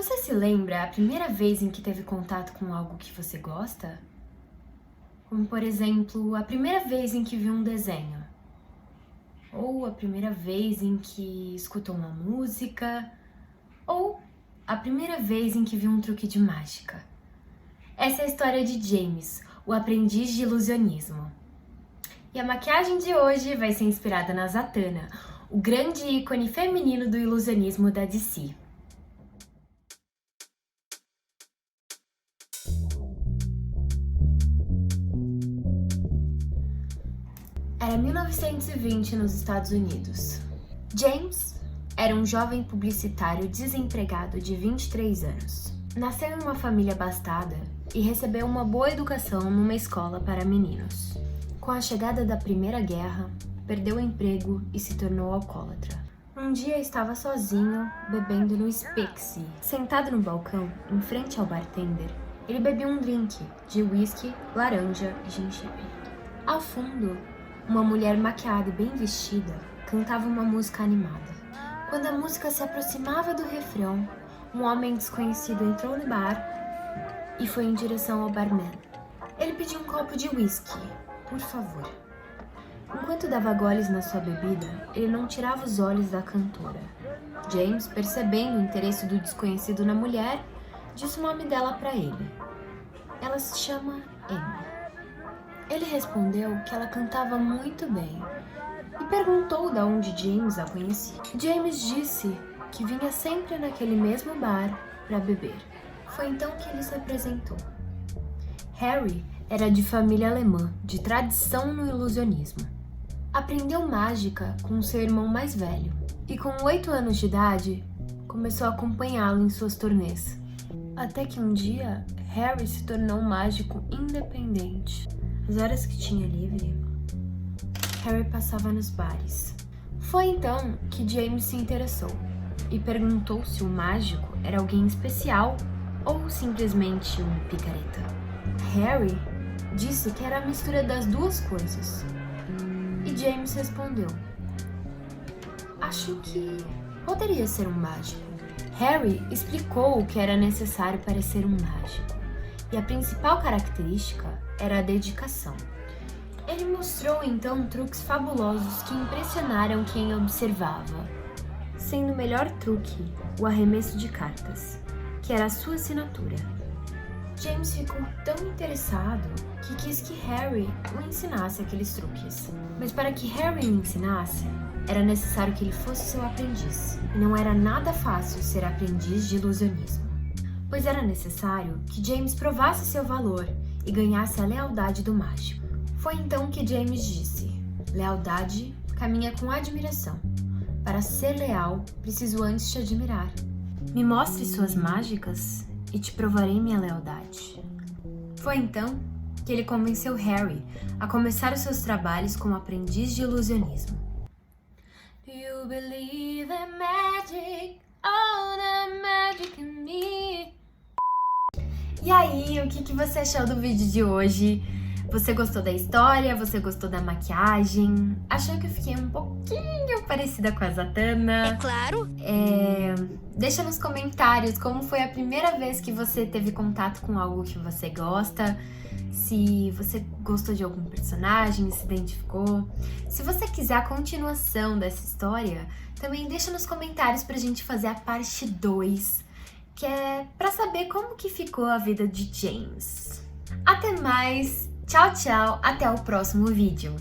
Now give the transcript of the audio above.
Você se lembra a primeira vez em que teve contato com algo que você gosta? Como, por exemplo, a primeira vez em que viu um desenho. Ou a primeira vez em que escutou uma música. Ou a primeira vez em que viu um truque de mágica. Essa é a história de James, o aprendiz de ilusionismo. E a maquiagem de hoje vai ser inspirada na Zatanna, o grande ícone feminino do ilusionismo da DC. Era 1920 nos Estados Unidos. James era um jovem publicitário desempregado de 23 anos. Nasceu em uma família abastada e recebeu uma boa educação numa escola para meninos. Com a chegada da Primeira Guerra, perdeu o emprego e se tornou alcoólatra. Um dia estava sozinho, bebendo no Spexy. Sentado no balcão, em frente ao bartender, ele bebia um drink de whisky, laranja e gengibre. Ao fundo, uma mulher maquiada e bem vestida cantava uma música animada. Quando a música se aproximava do refrão, um homem desconhecido entrou no bar e foi em direção ao barman. Ele pediu um copo de whisky, por favor. Enquanto dava goles na sua bebida, ele não tirava os olhos da cantora. James, percebendo o interesse do desconhecido na mulher, disse o nome dela para ele. Ela se chama Amy. Ele respondeu que ela cantava muito bem e perguntou de onde James a conhecia. James disse que vinha sempre naquele mesmo bar para beber. Foi então que ele se apresentou. Harry era de família alemã, de tradição no ilusionismo. Aprendeu mágica com seu irmão mais velho e com 8 anos de idade começou a acompanhá-lo em suas turnês. Até que um dia, Harry se tornou um mágico independente. As horas que tinha livre, Harry passava nos bares. Foi então que James se interessou e perguntou se o mágico era alguém especial ou simplesmente um picareta. Harry disse que era a mistura das duas coisas. E James respondeu: acho que poderia ser um mágico. Harry explicou o que era necessário para ser um mágico, e a principal característica era a dedicação. Ele mostrou então truques fabulosos que impressionaram quem observava, sendo o melhor truque o arremesso de cartas, que era a sua assinatura. James ficou tão interessado que quis que Harry o ensinasse aqueles truques. Mas para que Harry o ensinasse, era necessário que ele fosse seu aprendiz. E não era nada fácil ser aprendiz de ilusionismo, pois era necessário que James provasse seu valor e ganhasse a lealdade do mágico. Foi então que James disse: lealdade caminha com admiração. Para ser leal, preciso antes te admirar. Me mostre suas mágicas e te provarei minha lealdade. Foi então que ele convenceu Harry a começar os seus trabalhos como aprendiz de ilusionismo. Do you believe in magic? Oh, the magic in me. E aí, o que você achou do vídeo de hoje? Você gostou da história? Você gostou da maquiagem? Achou que eu fiquei um pouquinho parecida com a Zatanna? É claro! Deixa nos comentários como foi a primeira vez que você teve contato com algo que você gosta. Se você gostou de algum personagem, se identificou. Se você quiser a continuação dessa história, também deixa nos comentários pra gente fazer a parte 2, que é pra saber como que ficou a vida de James. Até mais! Tchau, tchau! Até o próximo vídeo!